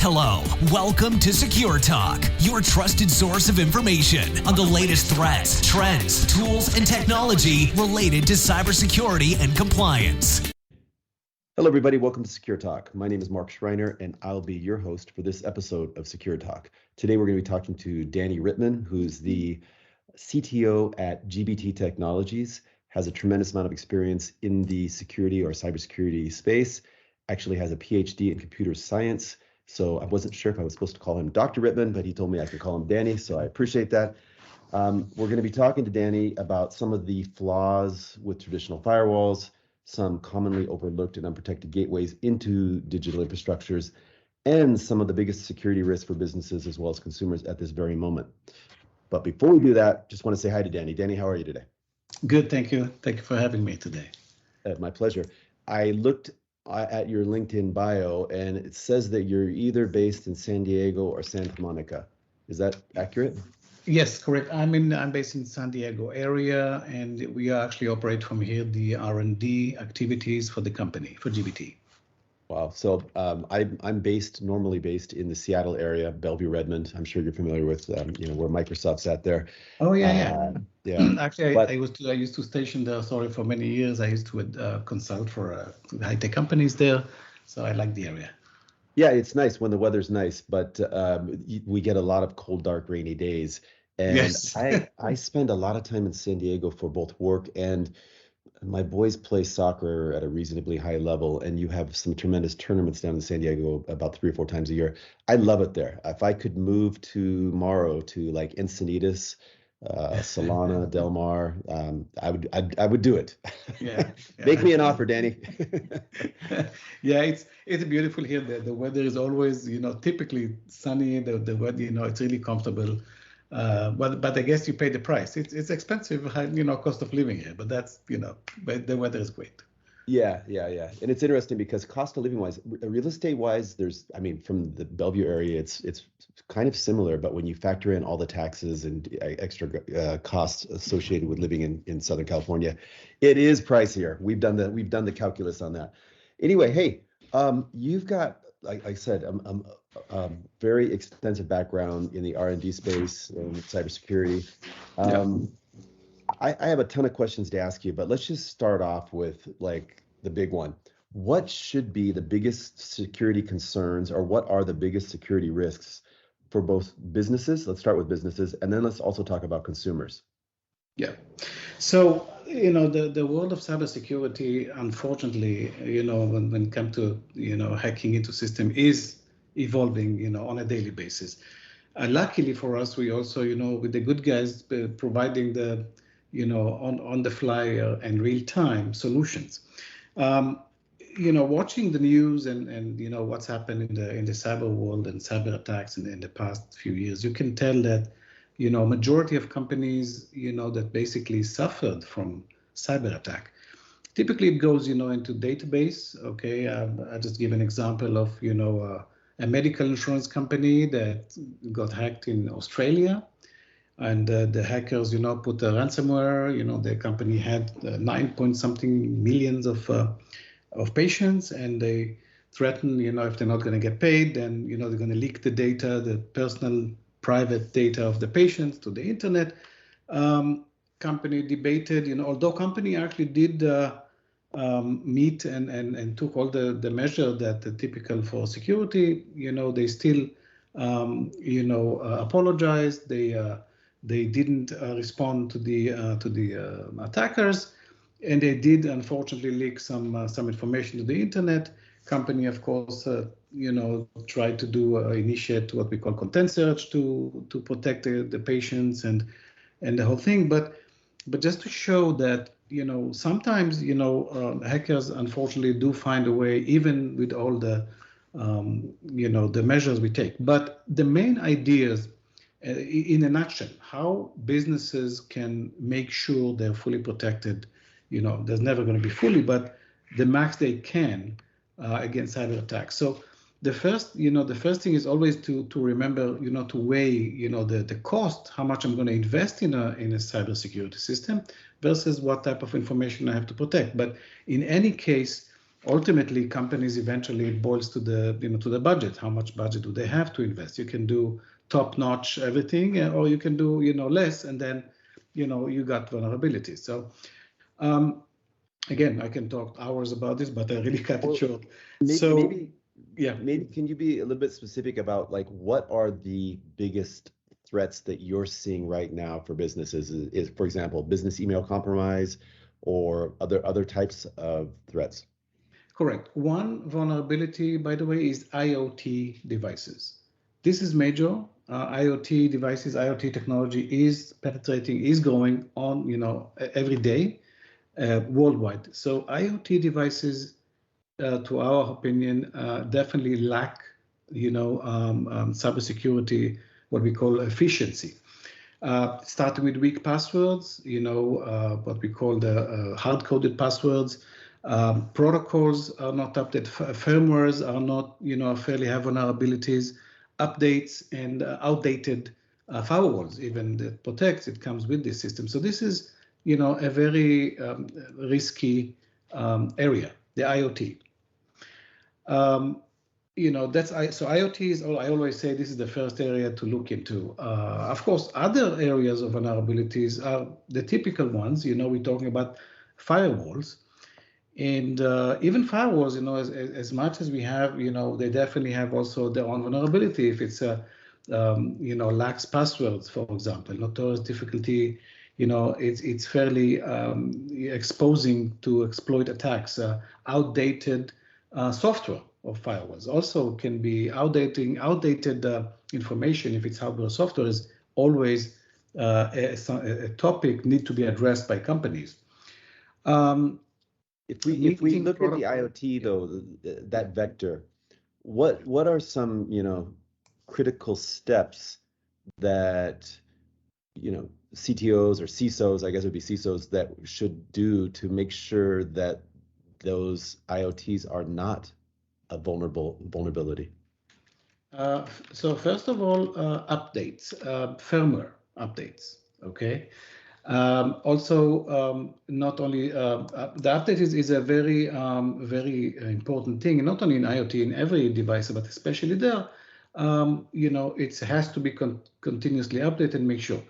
Hello, welcome to Secure Talk, your trusted source of information on the latest threats, trends, tools, and technology related to cybersecurity and compliance. Hello, everybody. Welcome to Secure Talk. My name is Mark Schreiner, and I'll be your host for this episode of Secure Talk. Today, we're going to be talking to Danny Rittman, who's the CTO at GBT Technologies, has a tremendous amount of experience in the security or cybersecurity space, actually has a PhD in computer science. So I wasn't sure if I was supposed to call him Dr. Rittman, but he told me I could call him Danny, so I appreciate that. We're going to be talking to Danny about some of the flaws with traditional firewalls, some commonly overlooked and unprotected gateways into digital infrastructures, and some of the biggest security risks for businesses as well as consumers at this very moment. But before we do that, just want to say hi to Danny. Danny, how are you today? Good, thank you. Thank you for having me today. My pleasure. I looked at your LinkedIn bio, and it says that you're either based in San Diego or Santa Monica. Is that accurate? Yes, correct. I'm based in San Diego area, and we actually operate from here the R&D activities for the company, for GBT. Wow. So I'm normally based in the Seattle area, Bellevue, Redmond. I'm sure you're familiar with where Microsoft's at there. Oh yeah. Actually, but, I used to station there. Sorry, for many years. I used to consult for high-tech companies there, so I like the area. Yeah, it's nice when the weather's nice, but we get a lot of cold, dark, rainy days. And yes. I spend a lot of time in San Diego for both work and my boys play soccer at a reasonably high level, and you have some tremendous tournaments down in San Diego about 3 or 4 times a year. I love it there. If I could move tomorrow to like Encinitas, Solana, Del Mar, I would do it. Yeah. Make me an offer, Danny. Yeah, it's beautiful here. The weather is always, typically sunny. The weather, it's really comfortable. But I guess you pay the price. It's expensive, cost of living here. But that's, but the weather is great. Yeah. And it's interesting because cost of living wise, real estate wise, from the Bellevue area, it's kind of similar. But when you factor in all the taxes and extra costs associated with living in Southern California, it is pricier. We've done the calculus on that. Anyway, hey, you've got, like I said, very extensive background in the R&D space and cybersecurity. I have a ton of questions to ask you, but let's just start off with like the big one. What should be the biggest security concerns, or what are the biggest security risks for both businesses? Let's start with businesses, and then let's also talk about consumers. Yeah. So, the world of cybersecurity, unfortunately, when it comes to, hacking into system is evolving, on a daily basis. Luckily for us, we also, with the good guys providing the, on the fly and real time solutions. Watching the news and what's happened in the cyber world and cyber attacks in the past few years, you can tell that, majority of companies, that basically suffered from cyber attack. Typically, it goes, into database. Okay, I'll just give an example of, a medical insurance company that got hacked in Australia, and the hackers, put a ransomware. The company had 9-point-something millions of patients, and they threaten, if they're not going to get paid, then they're going to leak the data, the personal private data of the patients to the internet. Company debated, although company actually did meet and took all the measure that are typical for security, they still apologized. They didn't respond to the attackers, and they did unfortunately leak some information to the internet. Company, of course, tried to initiate what we call content search to protect the patients and the whole thing. But just to show that, sometimes, hackers unfortunately do find a way, even with all the, the measures we take. But the main ideas, in a nutshell, how businesses can make sure they're fully protected. There's never going to be fully, but the max they can against cyber attacks. So the first thing is always to remember, to weigh, the cost, how much I'm going to invest in a cybersecurity system versus what type of information I have to protect. But in any case, ultimately companies eventually it boils to the to the budget. How much budget do they have to invest? You can do top-notch everything, or you can do less, and then you got vulnerabilities. So again, I can talk hours about this, but I really cut it short. Maybe can you be a little bit specific about like what are the biggest threats that you're seeing right now for businesses? Is for example, business email compromise or other types of threats? Correct. One vulnerability, by the way, is IoT devices. This is major. IoT devices, IoT technology is penetrating, is growing on every day worldwide. So IoT devices, to our opinion, definitely lack cybersecurity, what we call efficiency. Starting with weak passwords, what we call the hard-coded passwords. Protocols are not updated. Firmwares are not, fairly have vulnerabilities. Updates and outdated firewalls, even that protects, it comes with this system. So this is, a very risky area, the IoT. So IoT is, I always say this is the first area to look into. Of course, other areas of vulnerabilities are the typical ones. We're talking about firewalls. And even firewalls, as much as we have, they definitely have also their own vulnerability. If it's lacks passwords, for example, notorious difficulty, it's fairly exposing to exploit attacks. Outdated software of firewalls also can be outdated information. If it's hardware or software, is always a topic need to be addressed by companies. If we look at the IoT though, that vector, what are some critical steps that CTOs or CISOs, I guess it would be CISOs, that should do to make sure that those IoTs are not a vulnerability? So first of all, updates, firmware updates. Okay. Also, not only the update is a very important thing, not only in IoT, in every device, but especially there. It has to be continuously updated and make sure.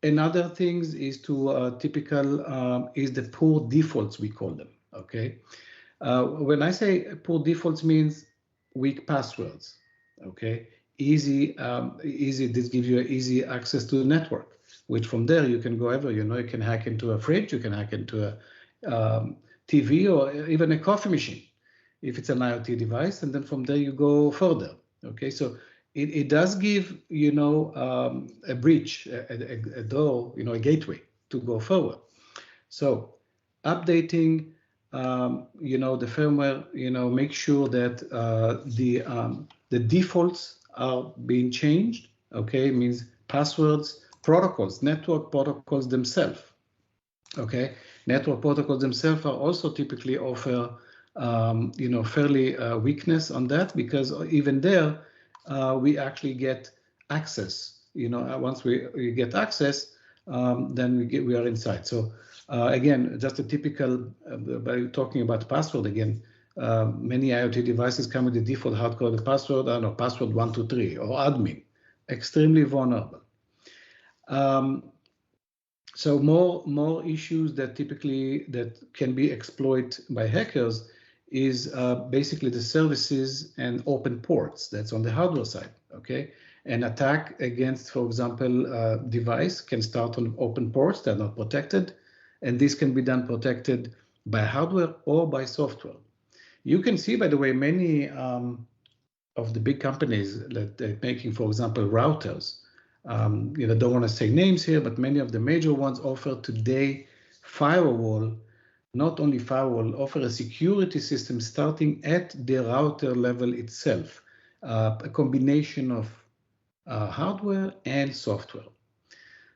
Another things is to typical is the poor defaults, we call them. Okay. When I say poor defaults, means weak passwords. Okay. Easy. This gives you easy access to the network, which from there you can go ever. You can hack into a fridge, you can hack into a TV or even a coffee machine if it's an IoT device, and then from there you go further. Okay, so it does give a breach, a door, a gateway to go forward. So updating the firmware, make sure that the defaults are being changed. Okay, it means passwords, protocols, network protocols themselves. Okay, network protocols themselves are also typically offer fairly weakness on that, because even there we actually get access. Once we get access, then we are inside. So again, just a typical by talking about password again. Many IoT devices come with the default hard-coded password. I don't know, password 123 or admin, extremely vulnerable. So more issues that can be exploited by hackers is basically the services and open ports. That's on the hardware side. Okay, an attack against, for example, device can start on open ports that are not protected, and this can be done protected by hardware or by software. You can see, by the way, many of the big companies that are making, for example, routers. Don't want to say names here, but many of the major ones offer today firewall, not only firewall, offer a security system starting at the router level itself, a combination of hardware and software.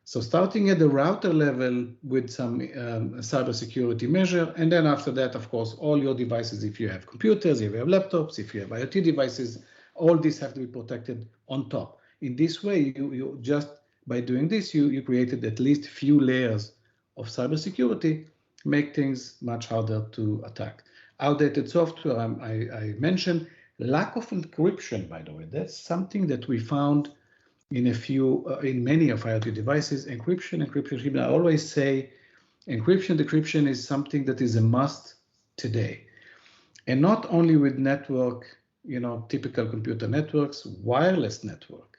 So starting at the router level with some cybersecurity measure, and then after that, of course, all your devices, if you have computers, if you have laptops, if you have IoT devices, all these have to be protected on top. In this way, you just by doing this, you created at least few layers of cybersecurity, make things much harder to attack. Outdated software, I mentioned. Lack of encryption, by the way, that's something that we found in in many of IoT devices. Encryption. I always say decryption is something that is a must today. And not only with network, typical computer networks, wireless network.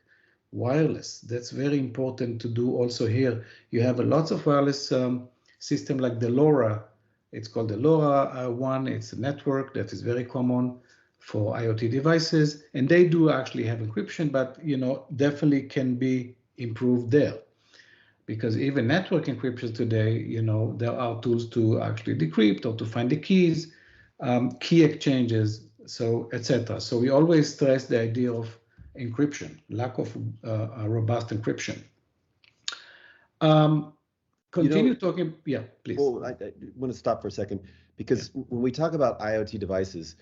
Wireless, that's very important to do also here. You have lots of wireless system like the LoRa. It's called the LoRa one. It's a network that is very common for IoT devices, and they do actually have encryption, but definitely can be improved there. Because even network encryption today, there are tools to actually decrypt or to find the keys, key exchanges, so etc. So we always stress the idea of encryption, lack of a robust encryption. Continue talking. Yeah, please. Well, I want to stop for a second because when we talk about IoT devices,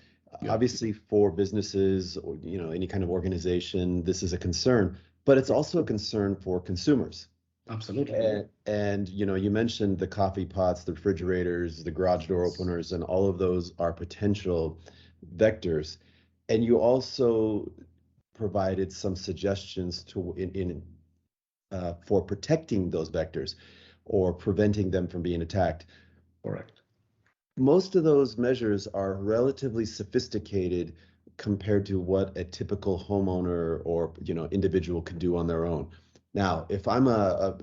obviously for businesses or any kind of organization, this is a concern, but it's also a concern for consumers. Absolutely. And you mentioned the coffee pots, the refrigerators, the garage door openers, and all of those are potential vectors. And you also provided some suggestions for protecting those vectors or preventing them from being attacked. Correct. Most of those measures are relatively sophisticated compared to what a typical homeowner or individual can do on their own. Now, if I'm a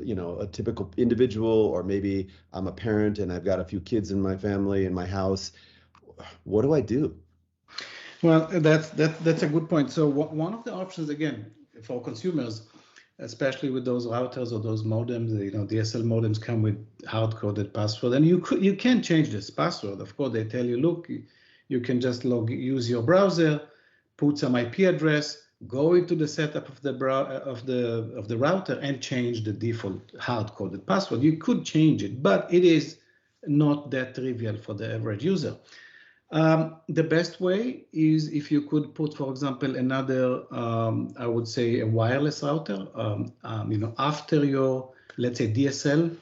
typical individual, or maybe I'm a parent and I've got a few kids in my family in my house, what do I do? Well, that's a good point. So one of the options, again, for consumers, especially with those routers or those modems, DSL modems come with hard-coded password, and you can change this password. Of course, they tell you, look, you can just use your browser, put some IP address, go into the setup of the router, and change the default hard-coded password. You could change it, but it is not that trivial for the average user. The best way is if you could put, for example, another, I would say, a wireless router, after your, let's say, DSL,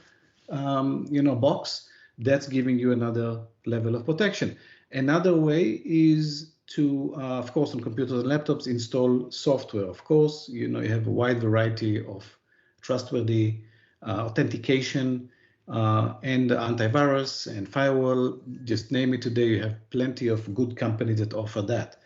box, that's giving you another level of protection. Another way is to, of course, on computers and laptops, install software. Of course, you have a wide variety of trustworthy authentication and antivirus and firewall, just name it. Today, you have plenty of good companies that offer that.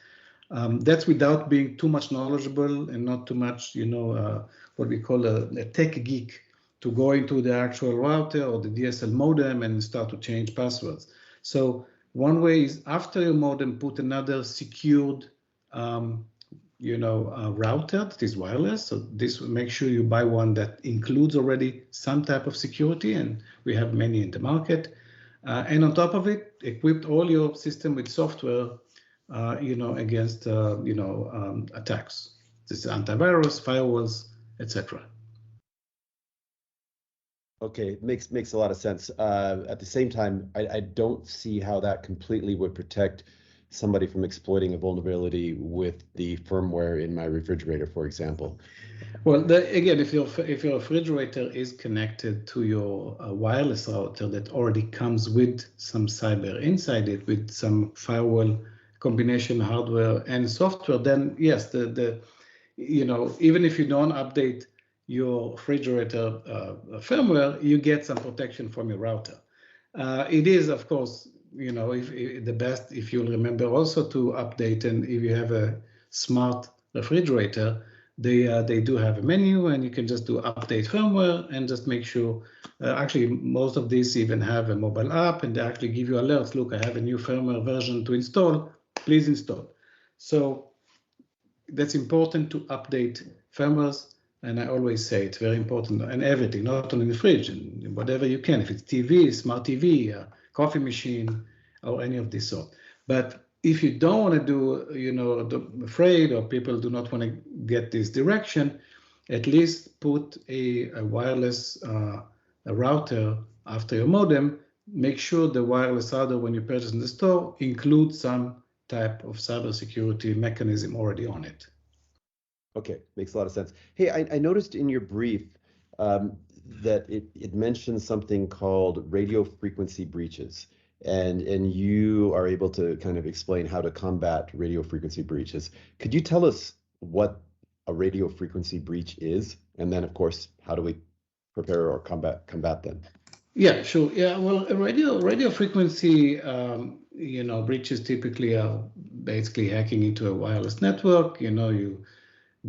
That's without being too much knowledgeable and not too much, what we call a tech geek, to go into the actual router or the DSL modem and start to change passwords. So one way is after your modem, put another secured router that is wireless. So this will make sure you buy one that includes already some type of security, and we have many in the market. And on top of it, equip all your system with software, against attacks. This is antivirus, firewalls, etc. Okay, makes a lot of sense. At the same time, I don't see how that completely would protect somebody from exploiting a vulnerability with the firmware in my refrigerator, for example. Well, again, if your refrigerator is connected to your wireless router that already comes with some cyber inside it, with some firewall combination hardware and software, then yes, even if you don't update your refrigerator firmware, you get some protection from your router. It is, of course, if the best, if you'll remember also to update, and if you have a smart refrigerator, they do have a menu, and you can just do update firmware and just make sure. Actually, most of these even have a mobile app, and they actually give you alerts. Look, I have a new firmware version to install. Please install. So that's important to update firmwares. And I always say it's very important, and everything, not only the fridge, and whatever you can. If it's TV, smart TV, coffee machine, or any of this sort. But if you don't want to do, afraid, or people do not want to get this direction, at least put a wireless router after your modem. Make sure the wireless router, when you purchase in the store, includes some type of cybersecurity mechanism already on it. Okay, makes a lot of sense. Hey, I noticed in your brief that it mentions something called radio frequency breaches. and you are able to kind of explain how to combat radio frequency breaches. Could you tell us what a radio frequency breach is, and then of course how do we prepare or combat them? Yeah, sure. Yeah, well, a radio frequency, breaches typically are basically hacking into a wireless network. You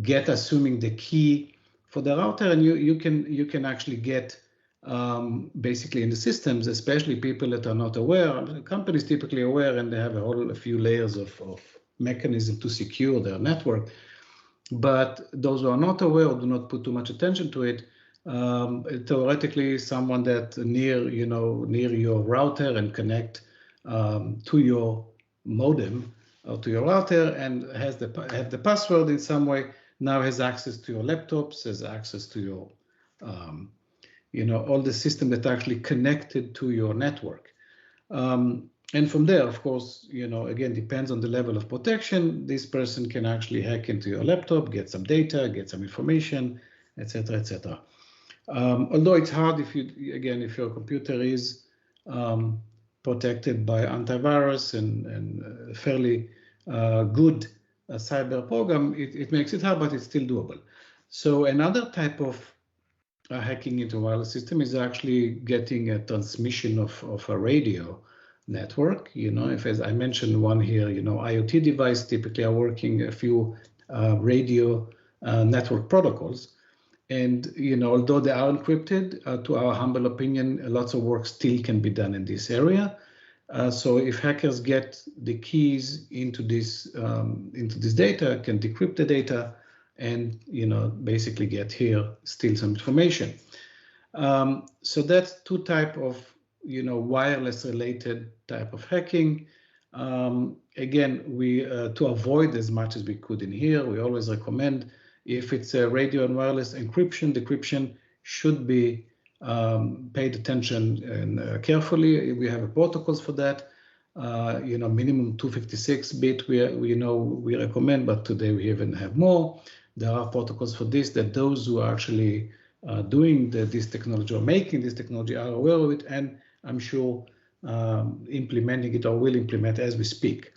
get assuming the key for the router, and you can actually get basically in the systems, especially people that are not aware. Companies typically aware, and they have a few layers of mechanism to secure their network. But those who are not aware or do not put too much attention to it, theoretically, someone that near your router and connect to your modem or to your router and have the password in some way, now has access to your laptops, has access to your all the system that are actually connected to your network. And from there, of course, again, depends on the level of protection. This person can actually hack into your laptop, get some data, get some information, etc., etc. Although it's hard if your computer is protected by antivirus and fairly good cyber program, it makes it hard, but it's still doable. So another type of hacking into a wireless system is actually getting a transmission of a radio network. If, as I mentioned one here, IoT device typically are working a few radio network protocols. And although they are encrypted, to our humble opinion, lots of work still can be done in this area. So if hackers get the keys into this data, can decrypt the data, and basically steal some information. So that's two type of wireless related type of hacking. Again, we to avoid as much as we could in here, we always recommend, if it's a radio and wireless encryption, decryption should be paid attention and carefully. We have protocols for that. Minimum 256-bit we recommend, but today we even have more. There are protocols for this that those who are actually doing this technology or making this technology are aware of it, and I'm sure implementing it or will implement as we speak.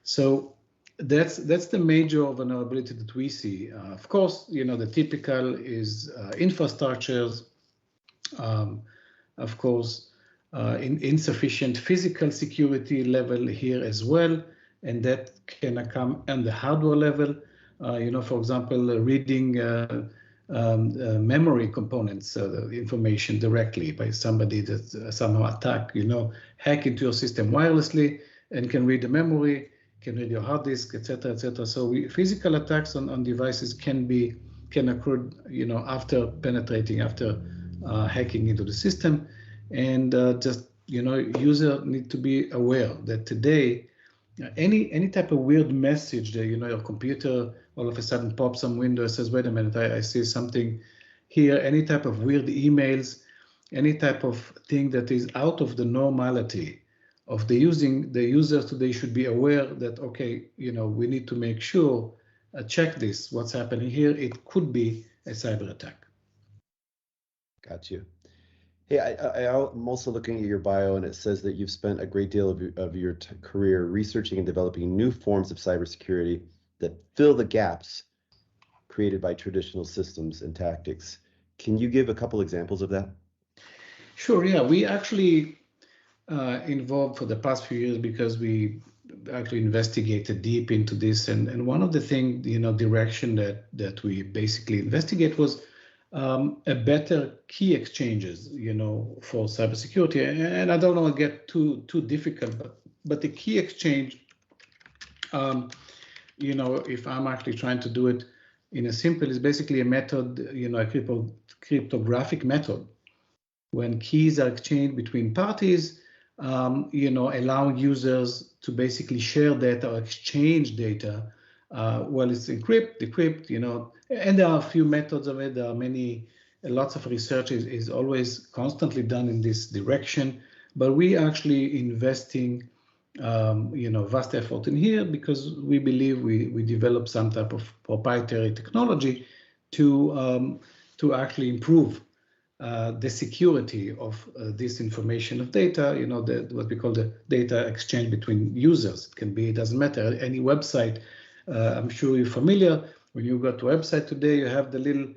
So that's the major vulnerability that we see. Of course, the typical is infrastructures. Of course, insufficient physical security level here as well, and that can come on the hardware level. For example, reading memory components, information directly by somebody that somehow hack into your system wirelessly and can read the memory, can read your hard disk, etc., etc. So physical attacks on devices can occur, after penetrating, after hacking into the system, and user need to be aware that today, any type of weird message that your computer all of a sudden pops some window and says, wait a minute, I see something here, any type of weird emails, any type of thing that is out of the normality of the users today should be aware that, okay, we need to make sure, check this, what's happening here. It could be a cyber attack. Got you. Hey, I'm also looking at your bio, and it says that you've spent a great deal of your career researching and developing new forms of cybersecurity that fill the gaps created by traditional systems and tactics. Can you give a couple examples of that? Sure, yeah. We actually involved for the past few years because we actually investigated deep into this. And one of the things, direction that we basically investigate was a better key exchanges, for cybersecurity. And I don't want to get too difficult, but the key exchange, if I'm actually trying to do it in a simple, is basically a method, a cryptographic method. When keys are exchanged between parties, allowing users to basically share data or exchange data. Well, it's encrypt, decrypt, and there are a few methods of it. There are lots of research is always constantly done in this direction, but we actually investing, vast effort in here because we believe we develop some type of proprietary technology to actually improve the security of this information of data, what we call the data exchange between users. It can be, it doesn't matter, any website. I'm sure you're familiar. When you go to a website today, you have the little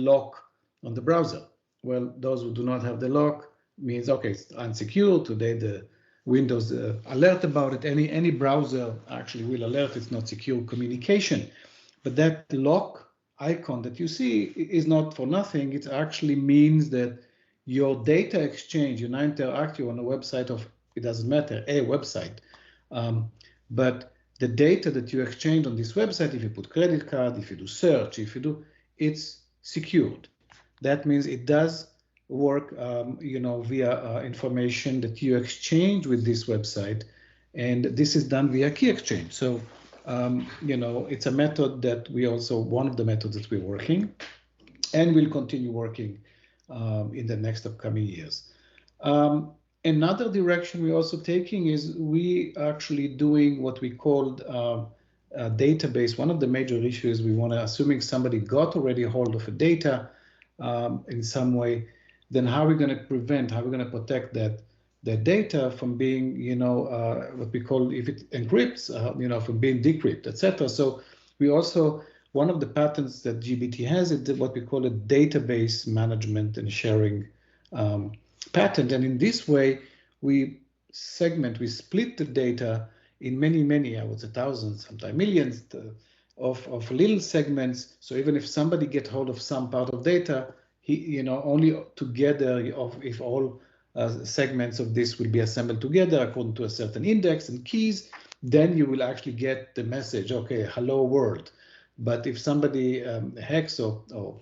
lock on the browser. Well, those who do not have the lock means, okay, it's unsecure. Today, the Windows alert about it. Any browser actually will alert it's not secure communication. But that lock icon that you see is not for nothing. It actually means that your data exchange, you're not interacting on a website of, it doesn't matter, a website. But the data that you exchange on this website, if you put credit card, if you do search, it's secured. That means it does work, via information that you exchange with this website, and this is done via key exchange. So, it's a method that one of the methods that we're working, and will continue working in the next upcoming years. Another direction we're also taking is we actually doing what we called a database. One of the major issues we want to, assuming somebody got already a hold of a data in some way, then how are we going to protect that data from being, what we call, if it encrypts, from being decrypted, etc. So we also, one of the patents that GBT has is what we call a database management and sharing patent. And in this way, we split the data in many, I would say thousands, sometimes millions of little segments. So even if somebody get hold of some part of data, only together, if all segments of this will be assembled together according to a certain index and keys, then you will actually get the message, okay, hello world. But if somebody hacks or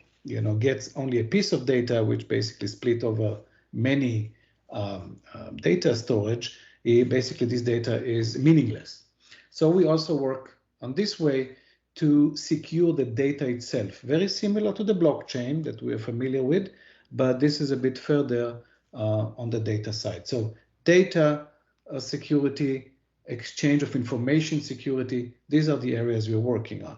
gets only a piece of data, which basically split over many data storage, basically this data is meaningless. So we also work on this way to secure the data itself, very similar to the blockchain that we are familiar with, but this is a bit further on the data side. So data security, exchange of information security, these are the areas we're working on.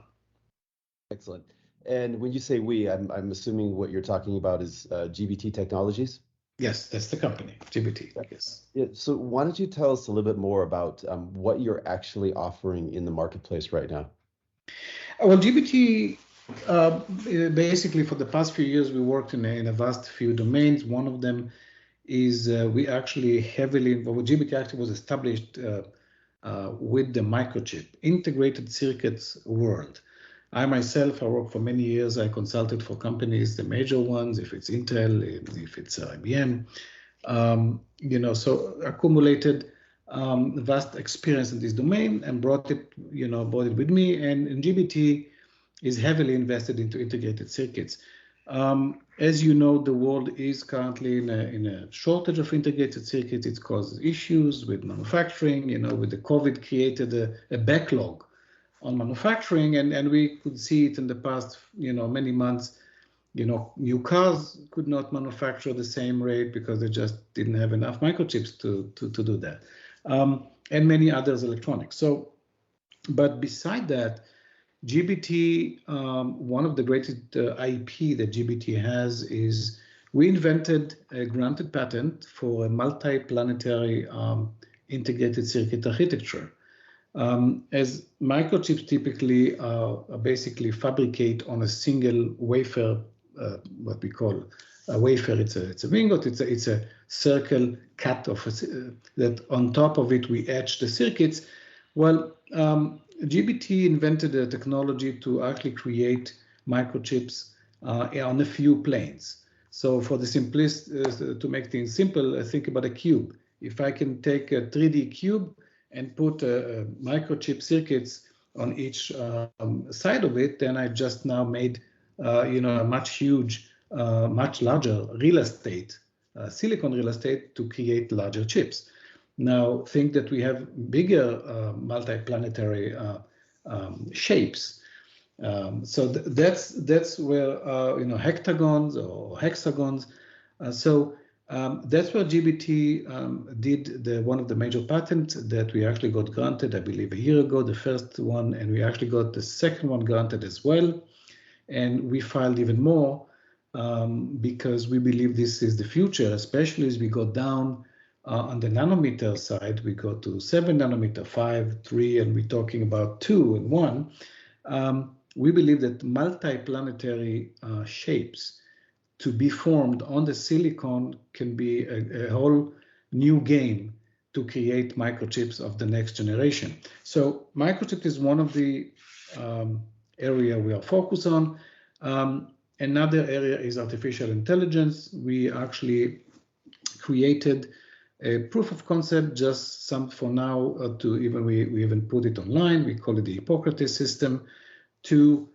Excellent. And when you say we, I'm assuming what you're talking about is GBT Technologies? Yes, that's the company, GBT, yes. Yeah, so why don't you tell us a little bit more about what you're actually offering in the marketplace right now? Well, GBT, basically for the past few years, we worked in a vast few domains. One of them is we actually heavily involved. GBT actually was established with the microchip, integrated circuits world. I myself, I worked for many years. I consulted for companies, the major ones, if it's Intel, if it's IBM, so accumulated vast experience in this domain and brought it with me. And GBT is heavily invested into integrated circuits. As you know, the world is currently in a shortage of integrated circuits. It causes issues with manufacturing. With the COVID created a backlog on manufacturing, and we could see it in the past, many months. New cars could not manufacture the same rate because they just didn't have enough microchips to do that, and many others electronics. So, but beside that, GBT, one of the greatest IP that GBT has is we invented a granted patent for a multi-planetary integrated circuit architecture. As microchips typically basically fabricate on a single wafer, what we call a wafer, it's a ingot, it's a circle cut of that on top of it we etch the circuits. Well, GBT invented a technology to actually create microchips on a few planes. So for the simplest, to make things simple, think about a cube. If I can take a 3D cube and put microchip circuits on each side of it, then I just now made a much larger real estate, silicon real estate to create larger chips. Now think that we have bigger multi-planetary shapes. So that's where hectagons or hexagons. So that's where GBT did one of the major patents that we actually got granted, I believe, a year ago, the first one, and we actually got the second one granted as well. And we filed even more because we believe this is the future, especially as we go down on the nanometer side. We go to 7 nanometer, 5, 3, and we're talking about 2 and 1. We believe that multi-planetary shapes to be formed on the silicon can be a whole new game to create microchips of the next generation. So microchip is one of the area we are focused on. Another area is artificial intelligence. We actually created a proof of concept, just some for now, we even put it online. We call it the Hippocrates system, to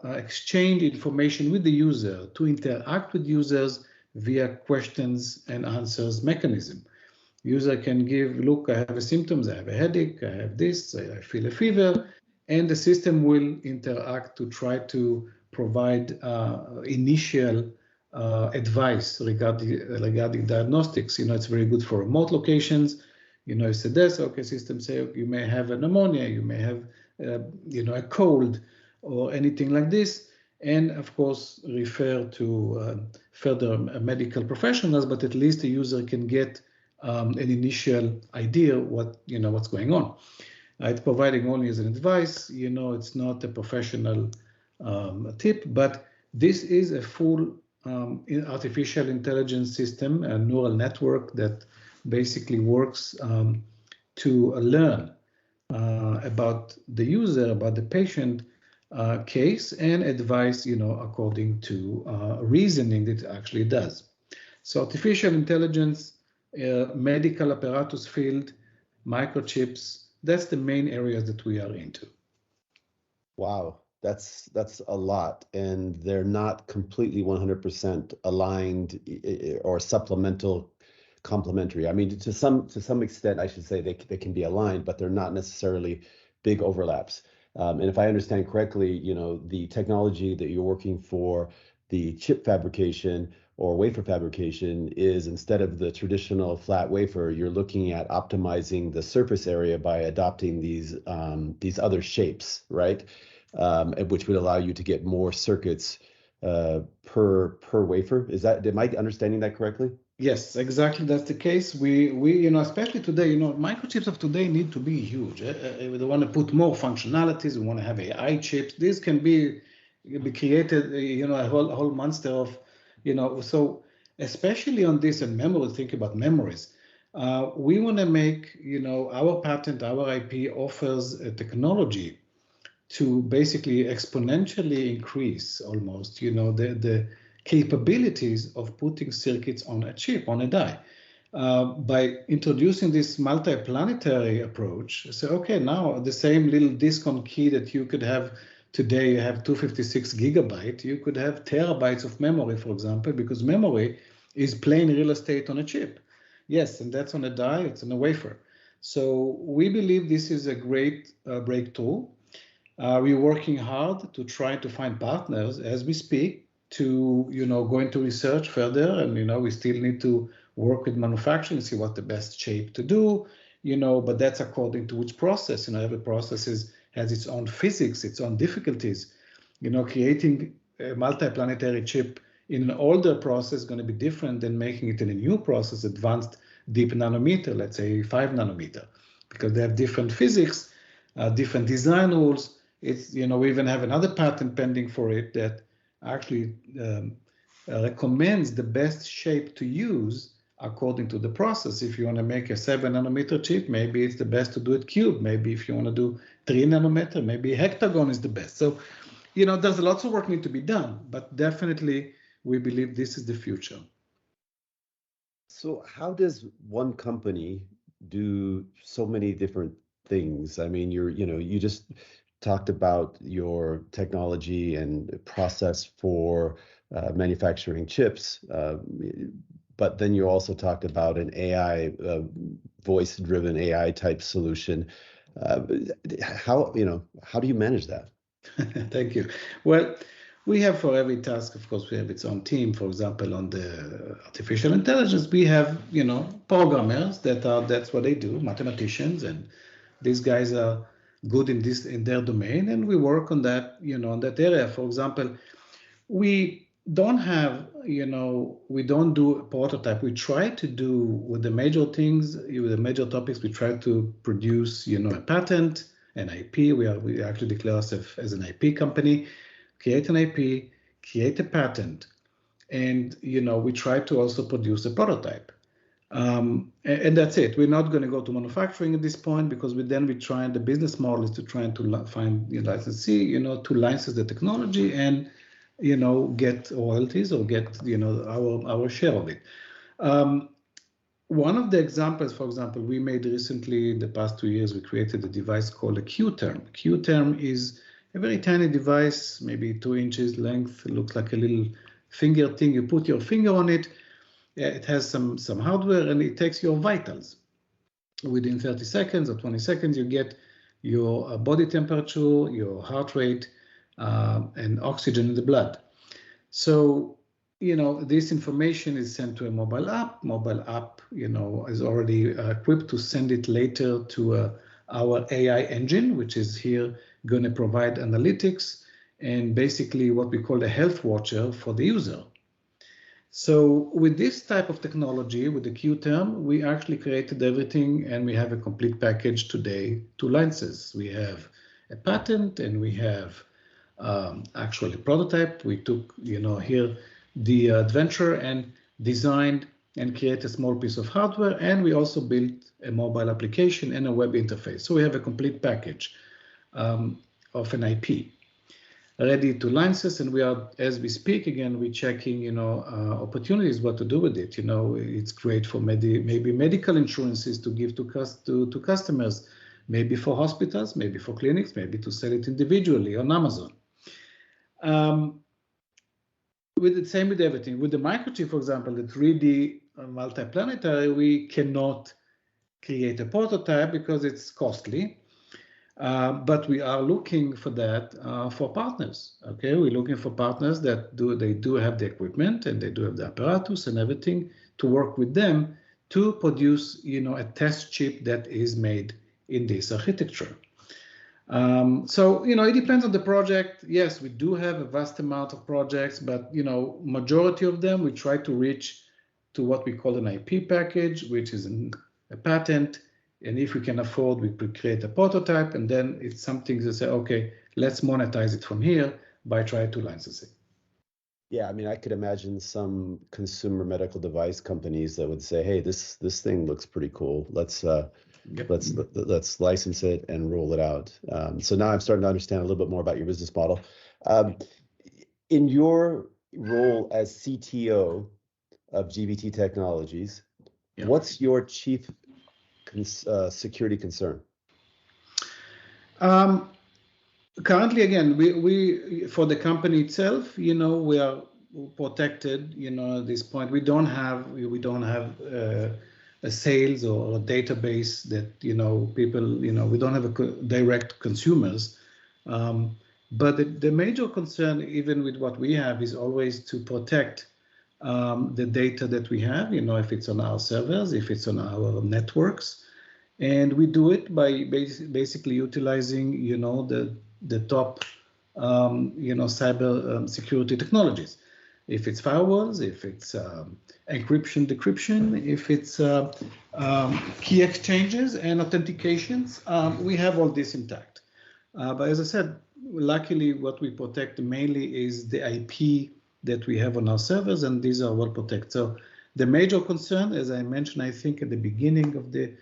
exchange information with the user, to interact with users via questions and answers mechanism. User can give, look, I have symptoms, I have a headache, I have this, I feel a fever, and the system will interact to try to provide initial advice regarding diagnostics. It's very good for remote locations. It's a desk, okay, system say you may have a pneumonia, you may have a cold or anything like this, and of course refer to further medical professionals, but at least the user can get an initial idea what's going on. It's providing only as an advice, it's not a professional tip, but this is a full artificial intelligence system, a neural network that basically works to learn about the user, about the patient case, and advice, according to reasoning that it actually does. So artificial intelligence, medical apparatus field, microchips, that's the main areas that we are into. Wow, that's a lot, and they're not completely 100% aligned or supplemental, complementary. I mean, to some extent, I should say they can be aligned, but they're not necessarily big overlaps. And if I understand correctly, the technology that you're working for, the chip fabrication or wafer fabrication, is instead of the traditional flat wafer, you're looking at optimizing the surface area by adopting these other shapes, right? Which would allow you to get more circuits per wafer. Am I understanding that correctly? Yes, exactly. That's the case. We especially today, microchips of today need to be huge. We want to put more functionalities. We want to have AI chips. This can be created, a whole monster of, so especially on this and memory, think about memories. We want to make, our patent, our IP offers a technology to basically exponentially increase almost, the capabilities of putting circuits on a chip, on a die. By introducing this multi-planetary approach, so okay, now the same little disk on key that you could have today, you have 256 gigabyte, you could have terabytes of memory, for example, because memory is plain real estate on a chip. Yes, and that's on a die, it's on a wafer. So we believe this is a great breakthrough. We're working hard to try to find partners as we speak to, go into research further. And, we still need to work with manufacturing, see what the best shape to do, but that's according to which process. Every process has its own physics, its own difficulties. Creating a multi-planetary chip in an older process is going to be different than making it in a new process, advanced deep nanometer, let's say 5 nanometer, because they have different physics, different design rules. It's, we even have another patent pending for it that actually recommends the best shape to use according to the process. If you want to make a 7 nanometer chip, maybe it's the best to do it cube. Maybe if you want to do 3 nanometer, maybe hexagon is the best. So, there's lots of work need to be done, but definitely we believe this is the future. So how does one company do so many different things? I mean, you just talked about your technology and process for manufacturing chips, but then you also talked about an AI, voice-driven AI type solution. How do you manage that? Thank you. Well, we have for every task, of course, we have its own team. For example, on the artificial intelligence, we have, programmers that's what they do, mathematicians, and these guys are good in their domain, and we work on that, on that area. For example, we don't have, we don't do a prototype. We try to do with the major things, with the major topics, we try to produce, a patent, an IP. We actually declare ourselves as an IP company, create an IP, create a patent, and, we try to also produce a prototype. And that's it. We're not going to go to manufacturing at this point because we try, the business model is to try to find the licensee, to license the technology and, get royalties or get, our share of it. One of the examples, for example, we made recently, in the past 2 years, we created a device called a Q-term. Q-term is a very tiny device, maybe 2 inches length, looks like a little finger thing. You put your finger on it. It has some hardware and it takes your vitals. Within 30 seconds or 20 seconds, you get your body temperature, your heart rate, and oxygen in the blood. So, this information is sent to a mobile app. Mobile app, is already equipped to send it later to our AI engine, which is here going to provide analytics and basically what we call a health watcher for the user. So with this type of technology, with the Q-term, we actually created everything and we have a complete package today to license. We have a patent and we have actually a prototype. We took, here the adventure and designed and created a small piece of hardware, and we also built a mobile application and a web interface. So we have a complete package of an IP ready to license, and we are, as we speak, again, we're checking, opportunities, what to do with it. It's great for maybe medical insurances to give to customers, maybe for hospitals, maybe for clinics, maybe to sell it individually on Amazon. With the same with everything. With the microchip, for example, the 3D multiplanetary, we cannot create a prototype because it's costly. But we are looking for that for partners. Okay, we're looking for partners that do have the equipment and they do have the apparatus and everything to work with them to produce, a test chip that is made in this architecture. So, it depends on the project. Yes, we do have a vast amount of projects, but, majority of them we try to reach to what we call an IP package, which is a patent. And if we can afford, we could create a prototype, and then it's something to say, okay, let's monetize it from here by trying to license it. Yeah, I mean, I could imagine some consumer medical device companies that would say, "Hey, this thing looks pretty cool. Let's license it and roll it out." So now I'm starting to understand a little bit more about your business model. In your role as CTO of GBT Technologies, what's your chief security concern? Currently, again, we for the company itself, we are protected. At this point, we don't have a sales or a database that people. We don't have a direct consumers. But the major concern, even with what we have, is always to protect the data that we have. If it's on our servers, if it's on our networks. And we do it by basically utilizing, the top, cyber security technologies. If it's firewalls, if it's encryption, decryption, if it's key exchanges and authentications, we have all this intact. But as I said, luckily, what we protect mainly is the IP that we have on our servers, and these are well protected. So the major concern, as I mentioned, I think at the beginning of the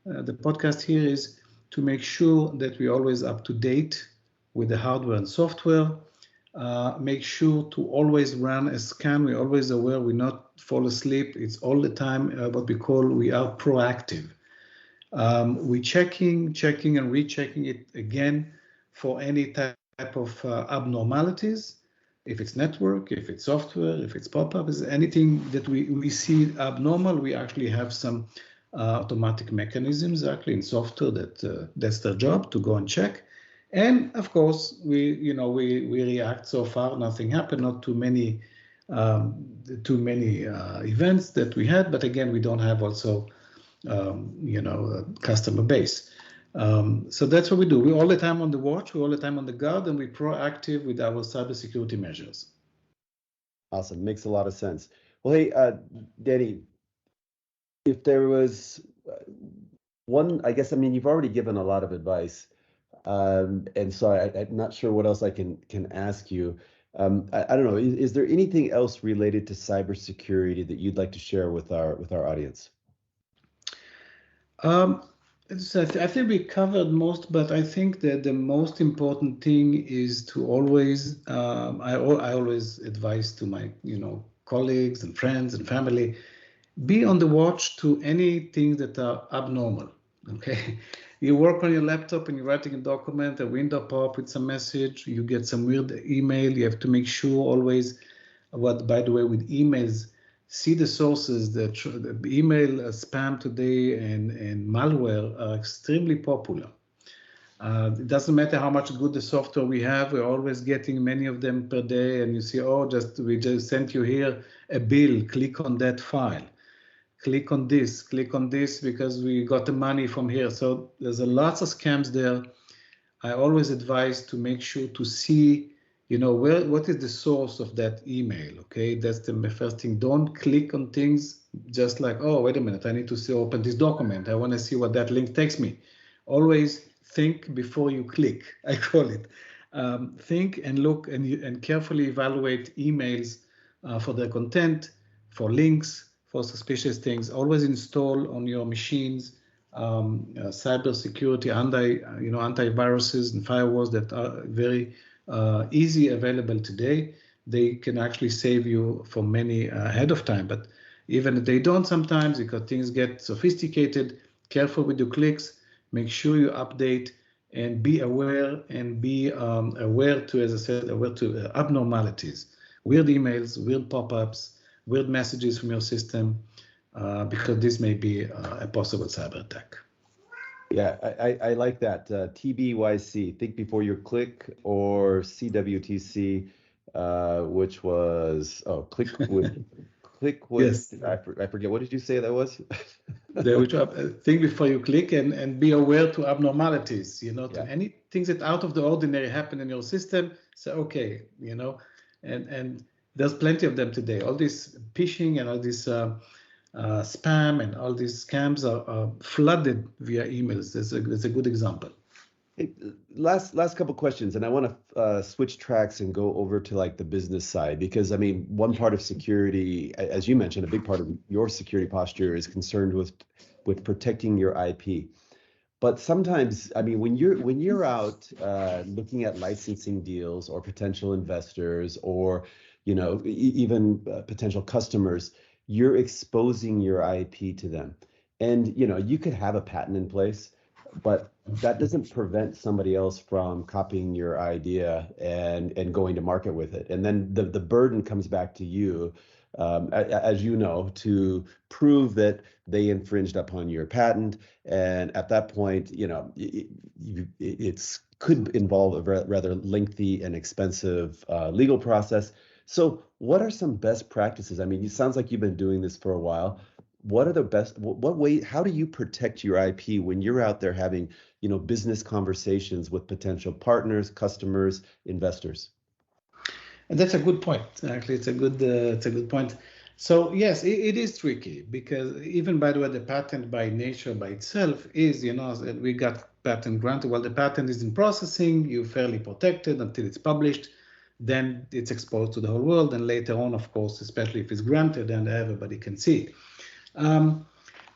podcast here, is to make sure that we're always up to date with the hardware and software. Make sure to always run a scan. We're always aware we not fall asleep. It's all the time what we are proactive. We're checking and rechecking it again for any type of abnormalities. If it's network, if it's software, if it's pop-ups, anything that we see abnormal, we actually have some automatic mechanisms actually in software that's their job to go and check. And of course, we react. So far, nothing happened. Not too many events that we had. But again, we don't have also a customer base. So that's what we do. We're all the time on the watch. We're all the time on the guard, and we're proactive with our cybersecurity measures. Awesome. Makes a lot of sense. Well, hey, Danny, if there was one, I guess, I mean, you've already given a lot of advice. And so I'm not sure what else I can ask you. I don't know. Is there anything else related to cybersecurity that you'd like to share with our audience? So I think we covered most, but I think that the most important thing is to always, I always advise to my, colleagues and friends and family, be on the watch to anything that are abnormal. Okay, you work on your laptop and you're writing a document, a window pop with some message, you get some weird email. You have to make sure always, by the way, with emails, see the sources. The email spam today and malware are extremely popular. It doesn't matter how much good the software we have, we're always getting many of them per day, and you see, oh, we just sent you here a bill, click on that file. Click on this because we got the money from here. So there's lots of scams there. I always advise to make sure to see, what is the source of that email. Okay, that's the first thing. Don't click on things just like, oh, wait a minute, I need to open this document. I want to see what that link takes me. Always think before you click, I call it. Think and look and carefully evaluate emails for their content, for links, for suspicious things. Always install on your machines cybersecurity, antiviruses and firewalls that are very easy available today. They can actually save you from many ahead of time. But even if they don't sometimes, because things get sophisticated, careful with your clicks. Make sure you update and be aware and be aware to, as I said, aware to abnormalities, weird emails, weird pop-ups, weird messages from your system, because this may be a possible cyber attack. Yeah, I like that. TBYC, think before you click, or CWTC, which was, click with, Yes. I forget, what did you say that was? Think before you click and be aware to abnormalities, to any things that out of the ordinary happen in your system. So, okay, and there's plenty of them today. All this phishing and all this spam and all these scams are flooded via emails. That's a good example. Hey, last couple questions, and I want to switch tracks and go over to like the business side, because I mean, one part of security, as you mentioned, a big part of your security posture is concerned with protecting your IP. But sometimes, I mean, when you're out looking at licensing deals or potential investors, or even potential customers, you're exposing your IP to them, and you could have a patent in place, but that doesn't prevent somebody else from copying your idea and going to market with it. And then the burden comes back to you, as you know, to prove that they infringed upon your patent. And at that point, it's could involve a rather lengthy and expensive legal process. So what are some best practices? I mean, it sounds like you've been doing this for a while. What are the best, what way, how do you protect your IP when you're out there having, business conversations with potential partners, customers, investors? And that's a good point. Actually, it's a good point. So yes, it is tricky, because even, by the way, the patent by nature by itself is, we got patent granted. Well, the patent is in processing, you're fairly protected until it's published. Then it's exposed to the whole world, and later on, of course, especially if it's granted, then everybody can see it.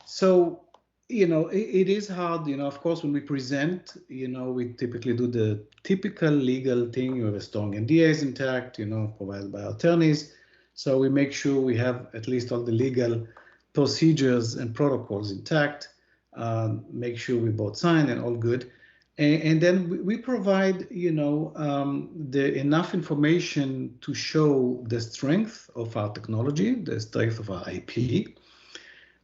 So, it is hard, of course, when we present, we typically do the typical legal thing. You have a strong NDAs intact, provided by attorneys. So we make sure we have at least all the legal procedures and protocols intact, make sure we both sign and all good. And then we provide, the enough information to show the strength of our technology, the strength of our IP.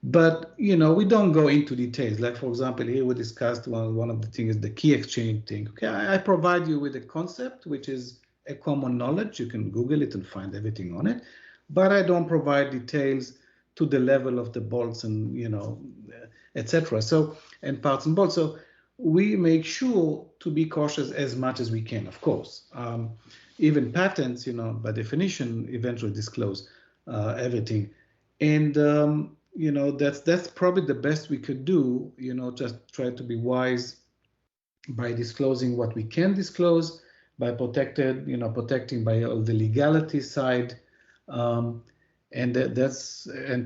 But, we don't go into details. Like, for example, here we discussed one of the things is the key exchange thing. Okay, I provide you with a concept, which is a common knowledge. You can Google it and find everything on it. But I don't provide details to the level of the bolts and, etc. So, and parts and bolts. So we make sure to be cautious as much as we can, of course. Even patents, by definition, eventually disclose everything. And, that's probably the best we could do, just try to be wise by disclosing what we can disclose, by protecting by all the legality side, and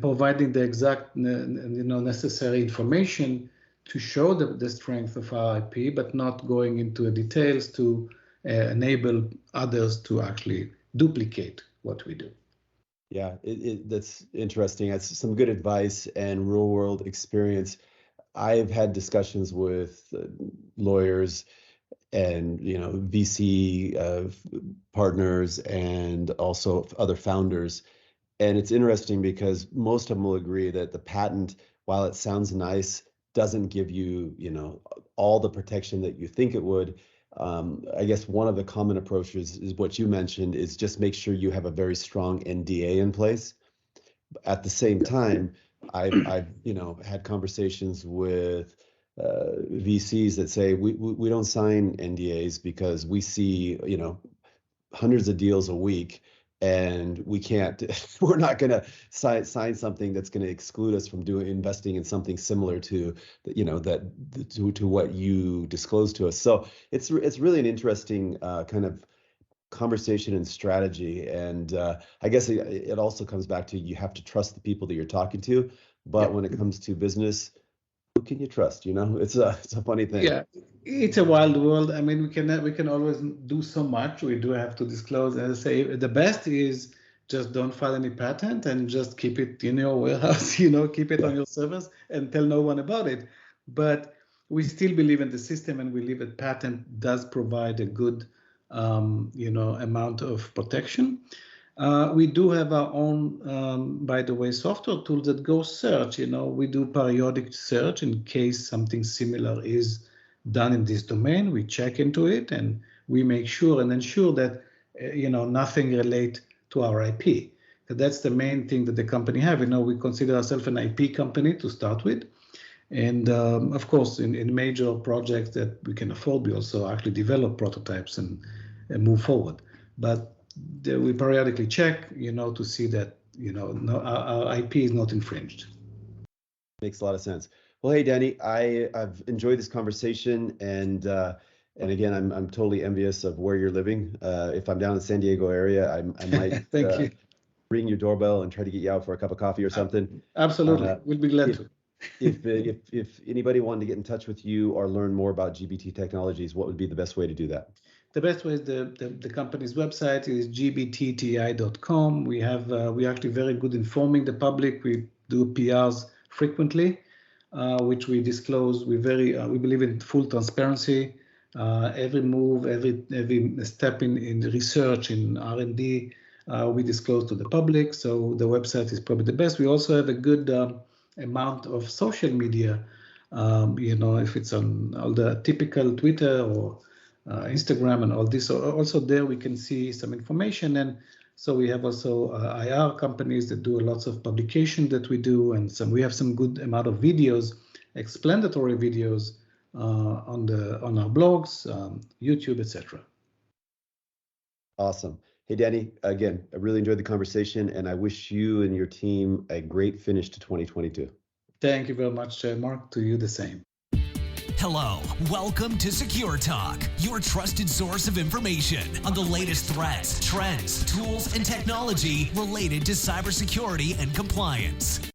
providing the exact necessary information to show the strength of our IP, but not going into details to enable others to actually duplicate what we do. Yeah, that's interesting. That's some good advice and real world experience. I've had discussions with lawyers and VC partners and also other founders. And it's interesting because most of them will agree that the patent, while it sounds nice, doesn't give you, all the protection that you think it would. I guess one of the common approaches is what you mentioned, is just make sure you have a very strong NDA in place. At the same time, I've had conversations with VCs that say we don't sign NDAs because we see hundreds of deals a week, and we're not going to sign something that's going to exclude us from investing in something similar to to what you disclosed to us. So it's really an interesting kind of conversation and strategy. And I guess it also comes back to, you have to trust the people that you're talking to. But when it comes to business, who can you trust? It's a funny thing. Yeah, it's a wild world. I mean, we can always do so much. We do have to disclose. As I say, the best is just don't file any patent and just keep it in your warehouse. Keep it on your servers and tell no one about it. But we still believe in the system, and we believe that patent does provide a good amount of protection. We do have our own, by the way, software tool that goes search. We do periodic search in case something similar is done in this domain. We check into it and we make sure and ensure that nothing relate to our IP. That's the main thing that the company have. We consider ourselves an IP company to start with. And of course, in major projects that we can afford, we also actually develop prototypes and move forward. But we periodically check, to see that, our IP is not infringed. Makes a lot of sense. Well, hey, Danny, I've enjoyed this conversation, and again, I'm totally envious of where you're living. If I'm down in the San Diego area, I might Thank you. ring your doorbell and try to get you out for a cup of coffee or something. Absolutely, we'll be glad to. If anybody wanted to get in touch with you or learn more about GBT Technologies, what would be the best way to do that? The best way is the company's website is gbtti.com. We actually very good informing the public. We do PRs frequently, which we disclose. We believe in full transparency. Every move, every step in the research, in R&D, we disclose to the public. So the website is probably the best. We also have a good amount of social media. If it's on all the typical Twitter or Instagram and all this, also there we can see some information. And so we have also IR companies that do lots of publication that we do, and we have some good amount of videos, explanatory videos on our blogs, YouTube, etc. Awesome. Hey, Danny, again, I really enjoyed the conversation, and I wish you and your team a great finish to 2022. Thank you very much, Mark. To you the same. Hello, welcome to Secure Talk, your trusted source of information on the latest threats, trends, tools, and technology related to cybersecurity and compliance.